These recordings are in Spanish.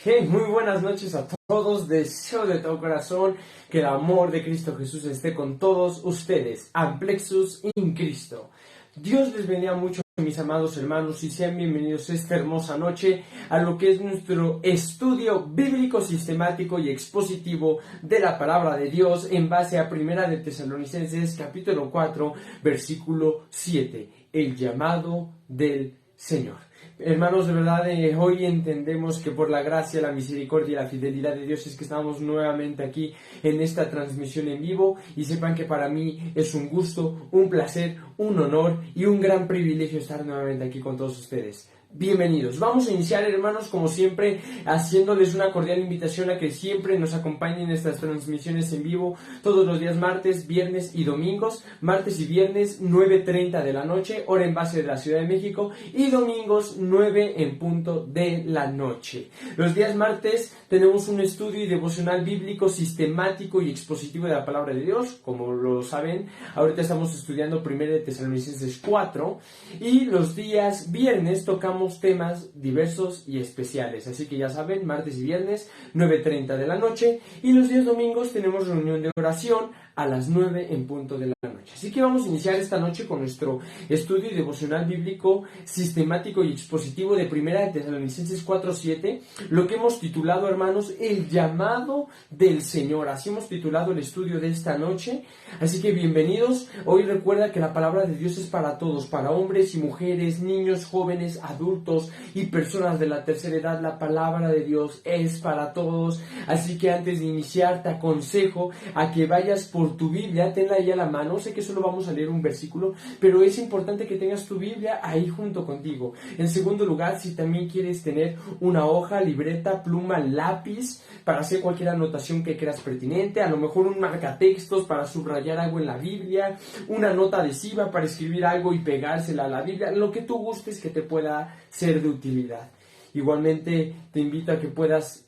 Hey, muy buenas noches a todos. Deseo de todo corazón que el amor de Cristo Jesús esté con todos ustedes. Amplexus in Cristo. Dios les bendiga mucho, mis amados hermanos, y sean bienvenidos esta hermosa noche a lo que es nuestro estudio bíblico, sistemático y expositivo de la palabra de Dios en base a Primera de Tesalonicenses, capítulo 4, versículo 7. El llamado del Señor. Hermanos, de verdad, hoy entendemos que por la gracia, la misericordia y la fidelidad de Dios es que estamos nuevamente aquí en esta transmisión en vivo, y sepan que para mí es un gusto, un placer, un honor y un gran privilegio estar nuevamente aquí con todos ustedes. Bienvenidos. Vamos a iniciar, hermanos, como siempre, haciéndoles una cordial invitación a que siempre nos acompañen en estas transmisiones en vivo todos los días martes, viernes y domingos. Martes y viernes 9:30 de la noche, hora en base de la Ciudad de México, y domingos 9 en punto de la noche. Los días martes tenemos un estudio y devocional bíblico sistemático y expositivo de la palabra de Dios. Como lo saben, ahorita estamos estudiando 1 de Tesalonicenses 4, y los días viernes tocamos temas diversos y especiales, así que ya saben, martes y viernes 9:30 de la noche, y los días domingos tenemos reunión de oración a las 9 en punto de la noche. Así que vamos a iniciar esta noche con nuestro estudio y devocional bíblico sistemático y expositivo de 1 de Tesalonicenses 4:7, lo que hemos titulado, hermanos, el llamado del Señor. Así hemos titulado el estudio de esta noche, así que bienvenidos. Hoy recuerda que la palabra de Dios es para todos, para hombres y mujeres, niños, jóvenes, adultos y personas de la tercera edad. La palabra de Dios es para todos, así que antes de iniciar te aconsejo a que vayas por tu Biblia, tenla ahí a la mano. Sé que solo vamos a leer un versículo, pero es importante que tengas tu Biblia ahí junto contigo. En segundo lugar, si también quieres tener una hoja, libreta, pluma, lápiz para hacer cualquier anotación que creas pertinente, a lo mejor un marcatextos para subrayar algo en la Biblia, una nota adhesiva para escribir algo y pegársela a la Biblia, lo que tú gustes que te pueda ser de utilidad. Igualmente te invito a que puedas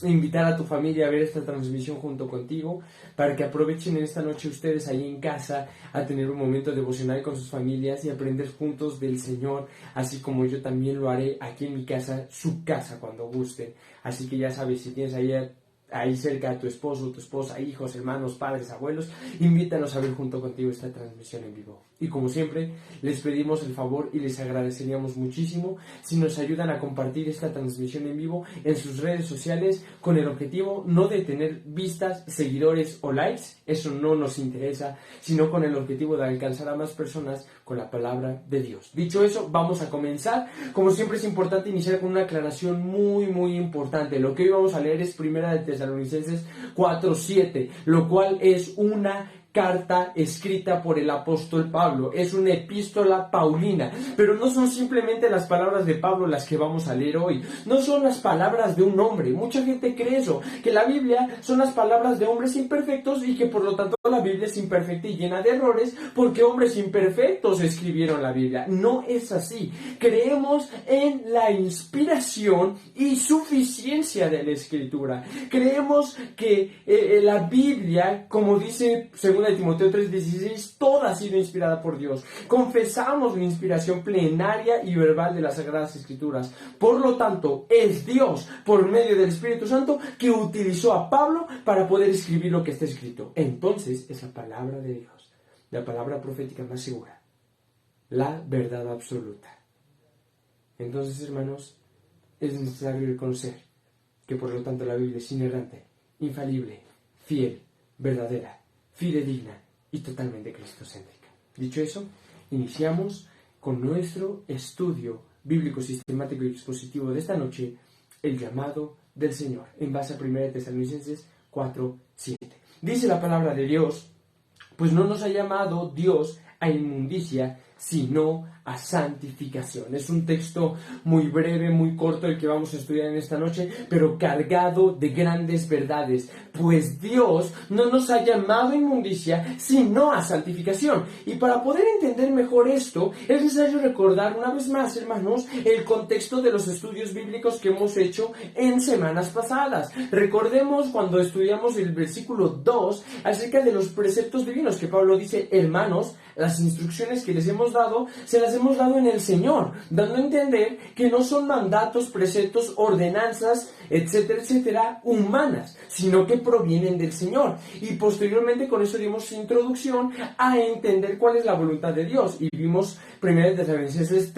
invitar a tu familia a ver esta transmisión junto contigo, para que aprovechen en esta noche ustedes ahí en casa a tener un momento devocional con sus familias y aprender juntos del Señor, así como yo también lo haré aquí en mi casa, su casa, cuando gusten. Así que ya sabes, si tienes ahí cerca a tu esposo, tu esposa, hijos, hermanos, padres, abuelos, invítanos a ver junto contigo esta transmisión en vivo. Y como siempre, les pedimos el favor y les agradeceríamos muchísimo si nos ayudan a compartir esta transmisión en vivo en sus redes sociales, con el objetivo no de tener vistas, seguidores o likes, eso no nos interesa, sino con el objetivo de alcanzar a más personas con la palabra de Dios. Dicho eso, vamos a comenzar. Como siempre, es importante iniciar con una aclaración muy importante. Lo que hoy vamos a leer es 1 de Tesalonicenses 4:7, lo cual es una carta escrita por el apóstol Pablo, es una epístola paulina, pero no son simplemente las palabras de Pablo las que vamos a leer hoy, no son las palabras de un hombre. Mucha gente cree eso, que la Biblia son las palabras de hombres imperfectos y que por lo tanto la Biblia es imperfecta y llena de errores porque hombres imperfectos escribieron la Biblia. No es así. Creemos en la inspiración y suficiencia de la Escritura. Creemos que la Biblia, como dice 2 de Timoteo 3:16, toda ha sido inspirada por Dios. Confesamos la inspiración plenaria y verbal de las Sagradas Escrituras. Por lo tanto, es Dios, por medio del Espíritu Santo, que utilizó a Pablo para poder escribir lo que está escrito. Entonces, es la palabra de Dios, la palabra profética más segura, la verdad absoluta. Entonces, hermanos, es necesario reconocer que por lo tanto la Biblia es inerrante, infalible, fiel, verdadera, fidedigna y totalmente cristocéntrica. Dicho eso, iniciamos con nuestro estudio bíblico sistemático y expositivo de esta noche, el llamado del Señor, en base a 1 de Tesalonicenses 4:7. Dice la palabra de Dios: pues no nos ha llamado Dios a inmundicia, sino a santificación. Es un texto muy breve, muy corto, el que vamos a estudiar en esta noche, pero cargado de grandes verdades. Pues Dios no nos ha llamado a inmundicia, sino a santificación. Y para poder entender mejor esto, es necesario recordar una vez más, hermanos, el contexto de los estudios bíblicos que hemos hecho en semanas pasadas. Recordemos cuando estudiamos el versículo 2 acerca de los preceptos divinos, que Pablo dice: hermanos, las instrucciones que les hemos hemos dado, se las hemos dado en el Señor, dando a entender que no son mandatos, preceptos, ordenanzas, etcétera, etcétera, humanas, sino que provienen del Señor. Y posteriormente con eso dimos introducción a entender cuál es la voluntad de Dios. Y vimos 1 Tesalonicenses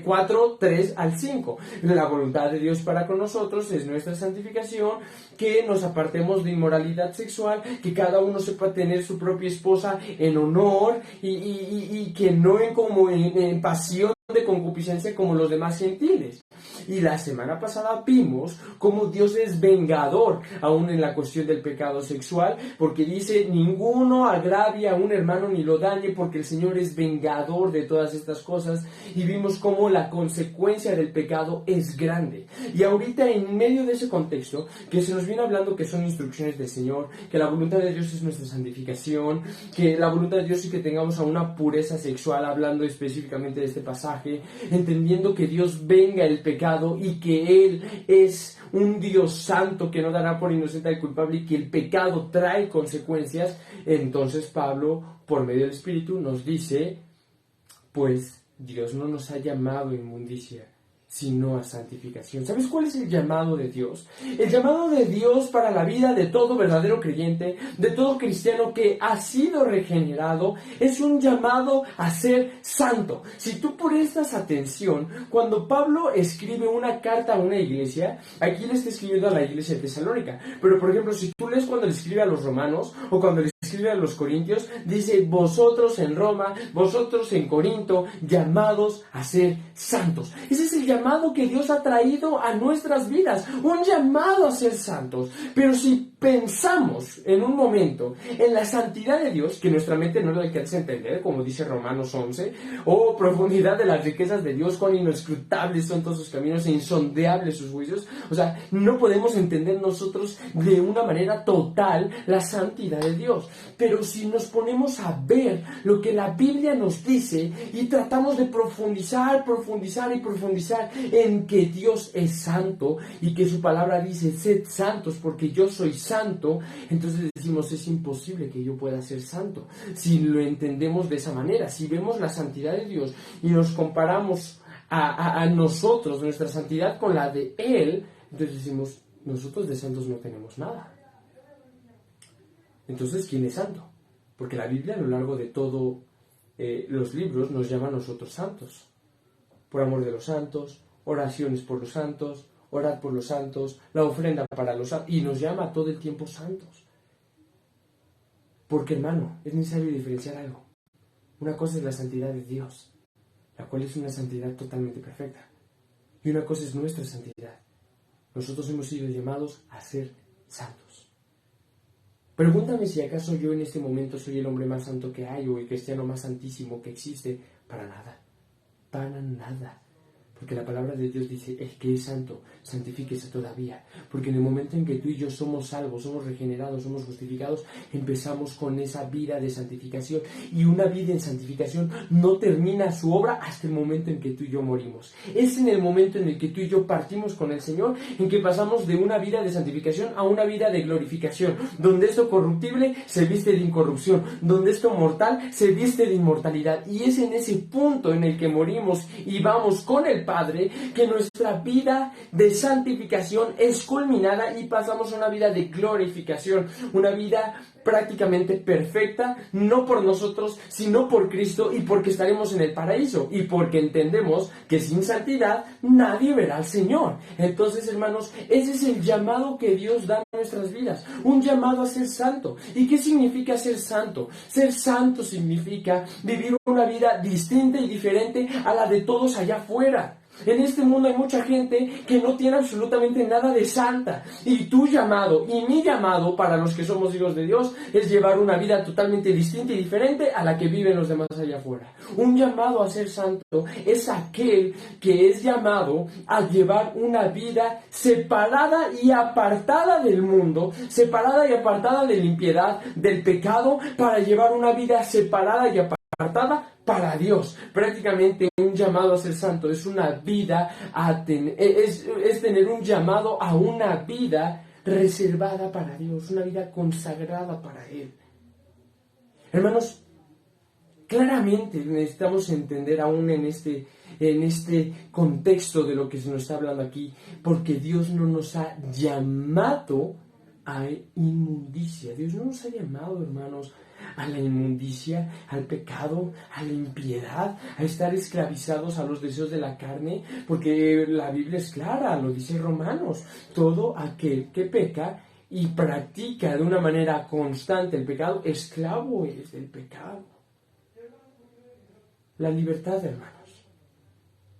4, 3 al 5. La voluntad de Dios para con nosotros es nuestra santificación, que nos apartemos de inmoralidad sexual, que cada uno sepa tener su propia esposa en honor y que no en pasión de concupiscencia como los demás gentiles. Y la semana pasada vimos cómo Dios es vengador aún en la cuestión del pecado sexual, porque dice: ninguno agravie a un hermano ni lo dañe, porque el Señor es vengador de todas estas cosas. Y vimos cómo la consecuencia del pecado es grande. Y ahorita, en medio de ese contexto que se nos viene hablando, que son instrucciones del Señor, que la voluntad de Dios es nuestra santificación, que la voluntad de Dios es que tengamos a una pureza sexual, hablando específicamente de este pasaje, entendiendo que Dios venga el pecado y que Él es un Dios santo que no dará por inocente al culpable, y que el pecado trae consecuencias. Entonces Pablo, por medio del Espíritu, nos dice: pues Dios no nos ha llamado a inmundicia, sino a santificación. ¿Sabes cuál es el llamado de Dios? El llamado de Dios para la vida de todo verdadero creyente, de todo cristiano que ha sido regenerado, es un llamado a ser santo. Si tú prestas atención, cuando Pablo escribe una carta a una iglesia, aquí le está escribiendo a la iglesia de Tesalónica, pero por ejemplo, si tú lees cuando le escribe a los romanos o cuando le escribe a los corintios, dice: vosotros en Roma, vosotros en Corinto, llamados a ser santos. Ese es el llamado que Dios ha traído a nuestras vidas, un llamado a ser santos. Pero si pensamos en un momento en la santidad de Dios, que nuestra mente no lo alcanza a entender, como dice Romanos 11, o profundidad de las riquezas de Dios, cuán inescrutables son todos sus caminos e insondeables sus juicios, o sea, no podemos entender nosotros de una manera total la santidad de Dios. Pero si nos ponemos a ver lo que la Biblia nos dice y tratamos de profundizar en que Dios es santo y que su palabra dice: sed santos porque yo soy santo, entonces decimos: es imposible que yo pueda ser santo. Si lo entendemos de esa manera, si vemos la santidad de Dios y nos comparamos a nosotros, nuestra santidad con la de Él, entonces decimos: nosotros de santos no tenemos nada. Entonces, ¿quién es santo? Porque la Biblia, a lo largo de todos los libros, nos llama a nosotros santos. Por amor de los santos, oraciones por los santos, orad por los santos, la ofrenda para los santos, y nos llama todo el tiempo santos. Porque, hermano, es necesario diferenciar algo. Una cosa es la santidad de Dios, la cual es una santidad totalmente perfecta. Y una cosa es nuestra santidad. Nosotros hemos sido llamados a ser santos. Pregúntame si acaso yo en este momento soy el hombre más santo que hay o el cristiano más santísimo que existe. Para nada. Para nada. Porque la palabra de Dios dice: el que es santo, santifíquese todavía. Porque en el momento en que tú y yo somos salvos, somos regenerados, somos justificados, empezamos con esa vida de santificación. Y una vida en santificación no termina su obra hasta el momento en que tú y yo morimos. Es en el momento en el que tú y yo partimos con el Señor, en que pasamos de una vida de santificación a una vida de glorificación, donde esto corruptible se viste de incorrupción, donde esto mortal se viste de inmortalidad. Y es en ese punto en el que morimos y vamos con el Padre, que nuestra vida de santificación es culminada y pasamos a una vida de glorificación, una vida prácticamente perfecta, no por nosotros, sino por Cristo, y porque estaremos en el paraíso, y porque entendemos que sin santidad nadie verá al Señor. Entonces, hermanos, ese es el llamado que Dios da a nuestras vidas, un llamado a ser santo. ¿Y qué significa ser santo? Ser santo significa vivir una vida distinta y diferente a la de todos allá afuera. En este mundo hay mucha gente que no tiene absolutamente nada de santa. Y tu llamado y mi llamado para los que somos hijos de Dios es llevar una vida totalmente distinta y diferente a la que viven los demás allá afuera. Un llamado a ser santo es aquel que es llamado a llevar una vida separada y apartada del mundo, separada y apartada de la impiedad, del pecado, para llevar una vida separada y apartada para Dios. Prácticamente un llamado a ser santo es una vida es tener un llamado a una vida reservada para Dios, una vida consagrada para Él. Hermanos, claramente necesitamos entender aún en este contexto de lo que se nos está hablando aquí, porque Dios no nos ha llamado a inmundicia. Dios no nos ha llamado, hermanos, a la inmundicia, al pecado, a la impiedad, a estar esclavizados a los deseos de la carne, porque la Biblia es clara, lo dice Romanos: todo aquel que peca y practica de una manera constante el pecado, esclavo es del pecado. La libertad, hermanos,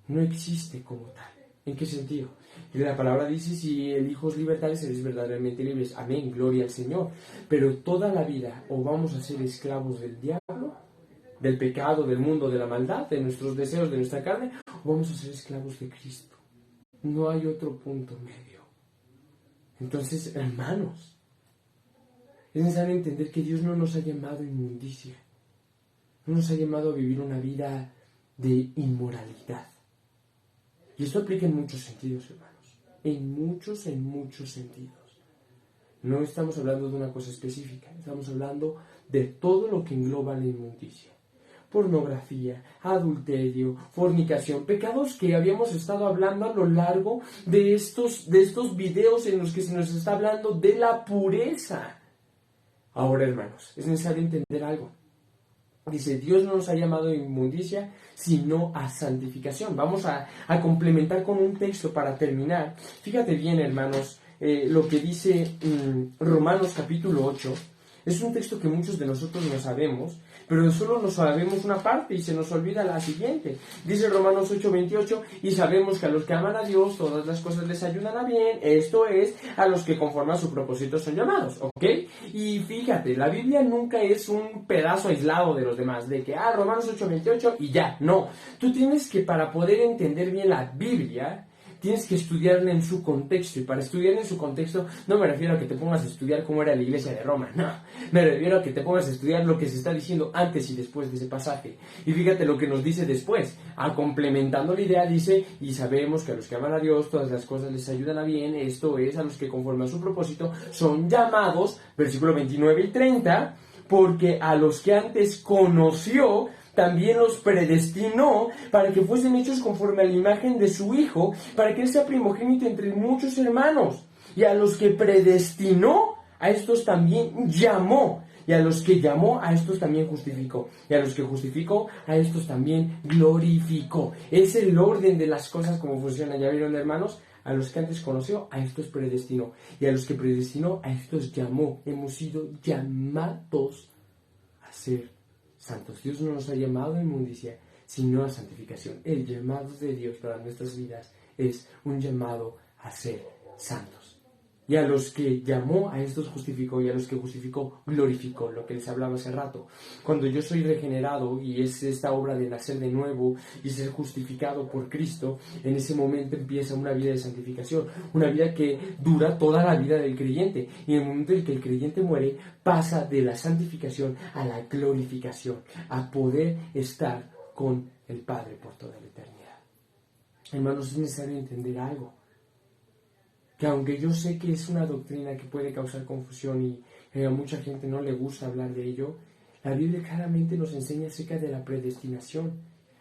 no existe como tal. ¿En qué sentido? Y la palabra dice: si el Hijo os libertare, seréis verdaderamente libres. Amén, gloria al Señor. Pero toda la vida o vamos a ser esclavos del diablo, del pecado, del mundo, de la maldad, de nuestros deseos, de nuestra carne, o vamos a ser esclavos de Cristo. No hay otro punto medio. Entonces, hermanos, es necesario entender que Dios no nos ha llamado a inmundicia. No nos ha llamado a vivir una vida de inmoralidad. Y esto aplica en muchos sentidos, hermanos. En muchos sentidos. No estamos hablando de una cosa específica. Estamos hablando de todo lo que engloba la inmundicia. Pornografía, adulterio, fornicación, pecados que habíamos estado hablando a lo largo de estos videos en los que se nos está hablando de la pureza. Ahora, hermanos, es necesario entender algo. Dice: Dios no nos ha llamado a inmundicia, sino a santificación. Vamos a complementar con un texto para terminar. Fíjate bien, hermanos, lo que dice Romanos capítulo 8. Es un texto que muchos de nosotros no sabemos, pero solo nos sabemos una parte y se nos olvida la siguiente. Dice Romanos 8:28: y sabemos que a los que aman a Dios todas las cosas les ayudan a bien, esto es, a los que conforme a su propósito son llamados, ¿ok? Y fíjate, la Biblia nunca es un pedazo aislado de los demás, de que, Romanos 8:28 y ya, no. Tú tienes que, para poder entender bien la Biblia, tienes que estudiarla en su contexto. Y para estudiarla en su contexto no me refiero a que te pongas a estudiar cómo era la iglesia de Roma, no. Me refiero a que te pongas a estudiar lo que se está diciendo antes y después de ese pasaje. Y fíjate lo que nos dice después. Complementando la idea, dice: y sabemos que a los que aman a Dios todas las cosas les ayudan a bien, esto es, a los que conforme a su propósito son llamados, versículo 29 y 30, porque a los que antes conoció, también los predestinó para que fuesen hechos conforme a la imagen de su Hijo, para que Él sea primogénito entre muchos hermanos. Y a los que predestinó, a estos también llamó. Y a los que llamó, a estos también justificó. Y a los que justificó, a estos también glorificó. Es el orden de las cosas como funcionan. ¿Ya vieron, hermanos? A los que antes conoció, a estos predestinó. Y a los que predestinó, a estos llamó. Hemos sido llamados a ser santos. Dios no nos ha llamado a inmundicia, sino a santificación. El llamado de Dios para nuestras vidas es un llamado a ser santos. Y a los que llamó, a estos justificó, y a los que justificó, glorificó, lo que les hablaba hace rato. Cuando yo soy regenerado, y es esta obra de nacer de nuevo y ser justificado por Cristo, en ese momento empieza una vida de santificación, una vida que dura toda la vida del creyente. Y en el momento en que el creyente muere, pasa de la santificación a la glorificación, a poder estar con el Padre por toda la eternidad. Hermanos, es necesario entender algo. Que aunque yo sé que es una doctrina que puede causar confusión y a mucha gente no le gusta hablar de ello, la Biblia claramente nos enseña acerca de la predestinación,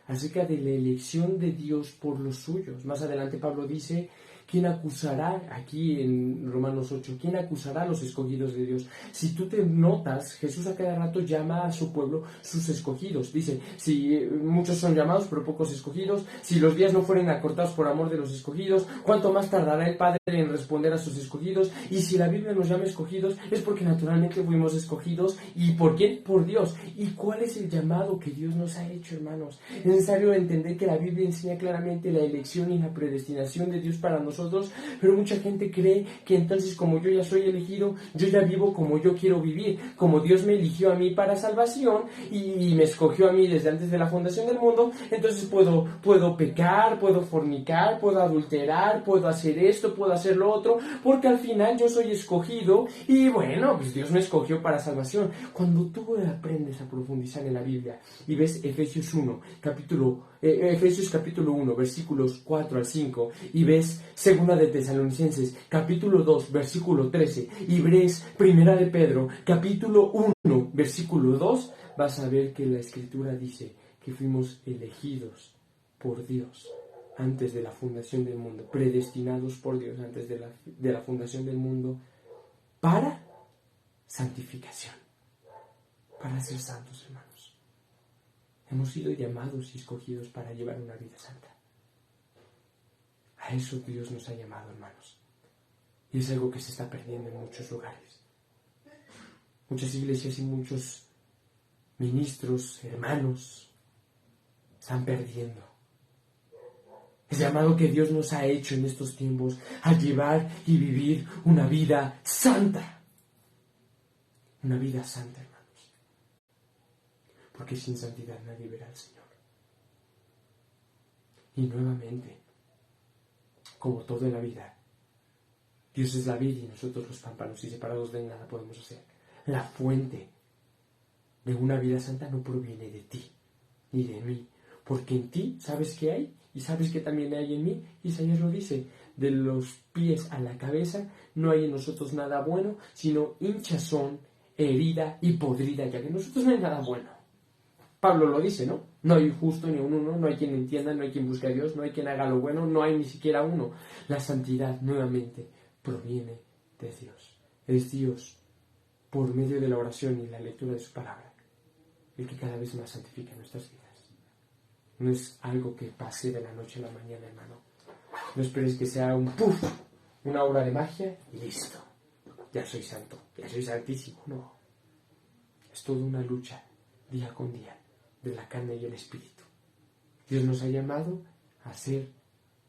acerca de la elección de Dios por los suyos. Más adelante Pablo dice: ¿quién acusará? Aquí en Romanos 8, ¿quién acusará a los escogidos de Dios? Si tú te notas, Jesús a cada rato llama a su pueblo sus escogidos. Dice: si muchos son llamados, pero pocos escogidos, si los días no fueren acortados por amor de los escogidos, ¿cuánto más tardará el Padre en responder a sus escogidos? Y si la Biblia nos llama escogidos, es porque naturalmente fuimos escogidos. ¿Y por quién? Por Dios. ¿Y cuál es el llamado que Dios nos ha hecho, hermanos? Es necesario entender que la Biblia enseña claramente la elección y la predestinación de Dios para nosotros, pero mucha gente cree que entonces, como yo ya soy elegido, yo ya vivo como yo quiero vivir, como Dios me eligió a mí para salvación y me escogió a mí desde antes de la fundación del mundo, entonces puedo pecar, puedo fornicar, puedo adulterar, puedo hacer esto, puedo hacer lo otro, porque al final yo soy escogido y bueno, pues Dios me escogió para salvación. Cuando tú aprendes a profundizar en la Biblia y ves Efesios capítulo 1, versículos 4 al 5, y ves Segunda de Tesalonicenses, capítulo 2, versículo 13, y ves Primera de Pedro, capítulo 1, versículo 2, vas a ver que la Escritura dice que fuimos elegidos por Dios antes de la fundación del mundo, predestinados por Dios antes de la fundación del mundo para santificación, para ser santos, hermanos. Hemos sido llamados y escogidos para llevar una vida santa. A eso Dios nos ha llamado, hermanos. Y es algo que se está perdiendo en muchos lugares. Muchas iglesias y muchos ministros, hermanos, están perdiendo el llamado que Dios nos ha hecho en estos tiempos a llevar y vivir una vida santa. Una vida santa, hermanos. Porque sin santidad nadie verá al Señor. Y nuevamente, como todo en la vida, Dios es la vid y nosotros los pámpanos, y separados de Él nada podemos hacer. La fuente de una vida santa no proviene de ti ni de mí, porque en ti sabes que hay y sabes que también hay en mí. Isaías lo dice: de los pies a la cabeza no hay en nosotros nada bueno, sino hinchazón, herida y podrida, ya que en nosotros no hay nada bueno. Pablo lo dice, ¿no? No hay justo ni un uno, no hay quien entienda, no hay quien busque a Dios, no hay quien haga lo bueno, no hay ni siquiera uno. La santidad nuevamente proviene de Dios. Es Dios, por medio de la oración y la lectura de su palabra, el que cada vez más santifica nuestras vidas. No es algo que pase de la noche a la mañana, hermano. No esperes que sea un puff, una obra de magia y listo. Ya soy santo, ya soy santísimo. No. Es toda una lucha, día con día, de la carne y el espíritu. Dios nos ha llamado a ser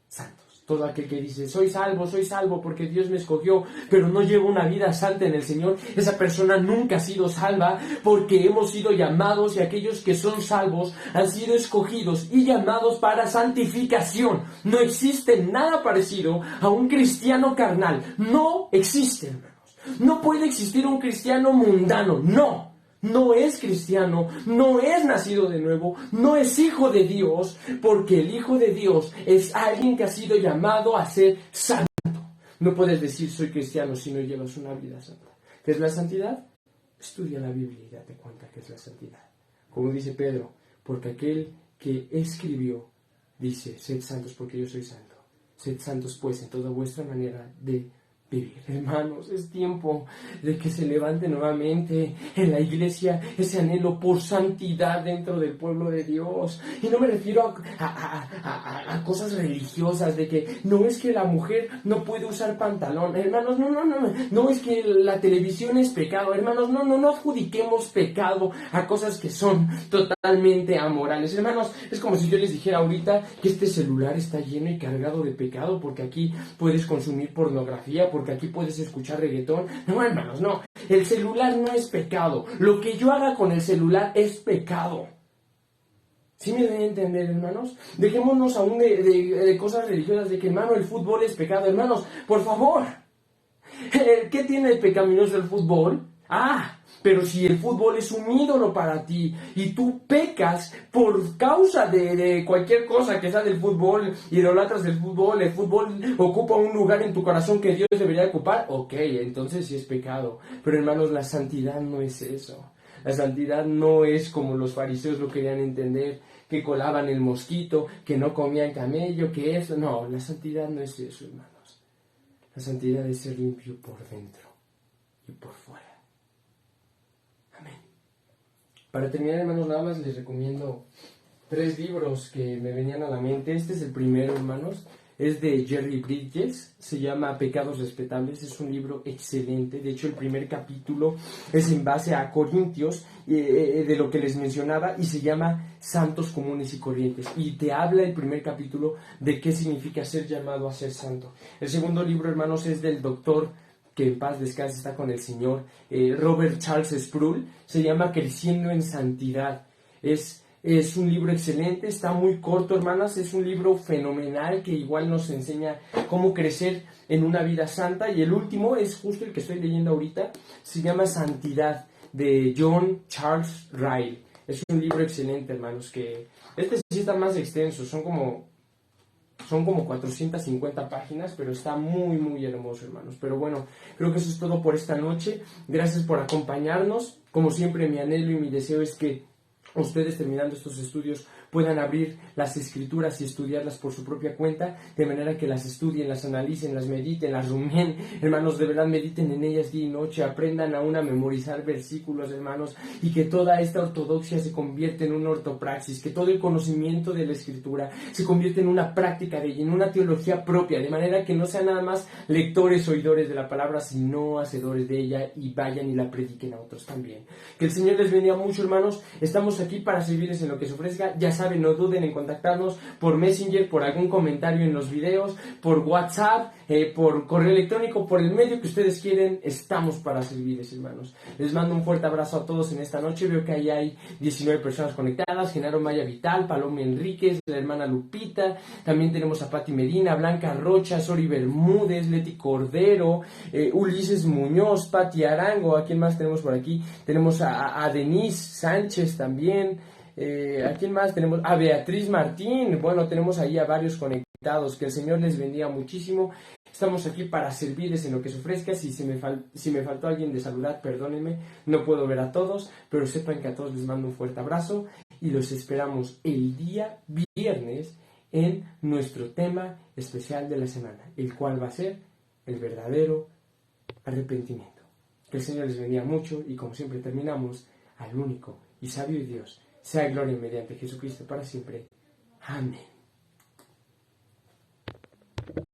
santos. Todo aquel que dice: soy salvo porque Dios me escogió, pero no lleva una vida santa en el Señor, esa persona nunca ha sido salva, porque hemos sido llamados, y aquellos que son salvos han sido escogidos y llamados para santificación. No existe nada parecido a un cristiano carnal. No existe, hermanos. No puede existir un cristiano mundano. No es cristiano, no es nacido de nuevo, no es hijo de Dios, porque el hijo de Dios es alguien que ha sido llamado a ser santo. No puedes decir soy cristiano si no llevas una vida santa. ¿Qué es la santidad? Estudia la Biblia y date cuenta que es la santidad. Como dice Pedro, porque aquel que escribió dice: sed santos porque yo soy santo. Sed santos pues en toda vuestra manera de vivir. Hermanos, es tiempo de que se levante nuevamente en la iglesia ese anhelo por santidad dentro del pueblo de Dios. Y no me refiero a cosas religiosas, de que no es que la mujer no puede usar pantalón. Hermanos, no es que la televisión es pecado. Hermanos, no adjudiquemos pecado a cosas que son totalmente amorales. Hermanos, es como si yo les dijera ahorita que este celular está lleno y cargado de pecado, porque aquí puedes consumir pornografía, porque aquí puedes escuchar reggaetón. No, hermanos, no. El celular no es pecado. Lo que yo haga con el celular es pecado. ¿Sí me deben entender, hermanos? Dejémonos aún de cosas religiosas, de que, hermano, el fútbol es pecado. Hermanos, por favor. ¿Qué tiene de pecaminoso el fútbol? Pero si el fútbol es un ídolo para ti y tú pecas por causa de cualquier cosa que sea del fútbol, idolatras del fútbol, el fútbol ocupa un lugar en tu corazón que Dios debería ocupar, ok, entonces sí es pecado. Pero hermanos, la santidad no es eso. La santidad no es como los fariseos lo querían entender, que colaban el mosquito, que no comían camello, que eso. No, la santidad no es eso, hermanos. La santidad es ser limpio por dentro y por fuera. Para terminar, hermanos, nada más les recomiendo 3 libros que me venían a la mente. Este es el primero, hermanos. Es de Jerry Bridges. Se llama Pecados Respetables. Es un libro excelente. De hecho, el primer capítulo es en base a Corintios, de lo que les mencionaba, y se llama Santos Comunes y Corrientes. Y te habla el primer capítulo de qué significa ser llamado a ser santo. El segundo libro, hermanos, es del doctor, que en paz descanse, está con el Señor, Robert Charles Sproul. Se llama Creciendo en Santidad. Es un libro excelente, está muy corto, hermanas. Es un libro fenomenal que igual nos enseña cómo crecer en una vida santa. Y el último es justo el que estoy leyendo ahorita. Se llama Santidad, de John Charles Ryle. Es un libro excelente, hermanos, que este sí está más extenso. Son como Son como 450 páginas, pero está muy, muy hermoso, hermanos. Pero bueno, creo que eso es todo por esta noche. Gracias por acompañarnos. Como siempre, mi anhelo y mi deseo es que ustedes, terminando estos estudios, puedan abrir las escrituras y estudiarlas por su propia cuenta, de manera que las estudien, las analicen, las mediten, las rumien, hermanos, de verdad mediten en ellas día y noche, aprendan aún a memorizar versículos, hermanos, y que toda esta ortodoxia se convierta en una ortopraxis, que todo el conocimiento de la escritura se convierta en una práctica de ella, en una teología propia, de manera que no sean nada más lectores, oidores de la palabra, sino hacedores de ella, y vayan y la prediquen a otros también. Que el Señor les bendiga mucho, hermanos. Estamos aquí para servirles en lo que se ofrezca. Ya saben, no duden en contactarnos por Messenger, por algún comentario en los videos, por WhatsApp, por correo electrónico, por el medio que ustedes quieren. Estamos para servirles, hermanos. Les mando un fuerte abrazo a todos en esta noche. Veo que ahí hay 19 personas conectadas: Genaro Maya Vital, Paloma Enríquez, la hermana Lupita, también tenemos a Pati Medina, Blanca Rocha, Sori Bermúdez, Leti Cordero, Ulises Muñoz, Pati Arango. ¿A quién más tenemos por aquí? Tenemos a Denise Sánchez también. ¿A quién más tenemos? A Beatriz Martín. Bueno, tenemos ahí a varios conectados. Que el Señor les bendiga muchísimo. Estamos aquí para servirles en lo que se ofrezca. Si me faltó alguien de saludar, perdónenme. No puedo ver a todos, pero sepan que a todos les mando un fuerte abrazo y los esperamos el día viernes en nuestro tema especial de la semana, el cual va a ser el verdadero arrepentimiento. Que el Señor les bendiga mucho y, como siempre, terminamos: al único y sabio Dios sea gloria mediante Jesucristo para siempre. Amén.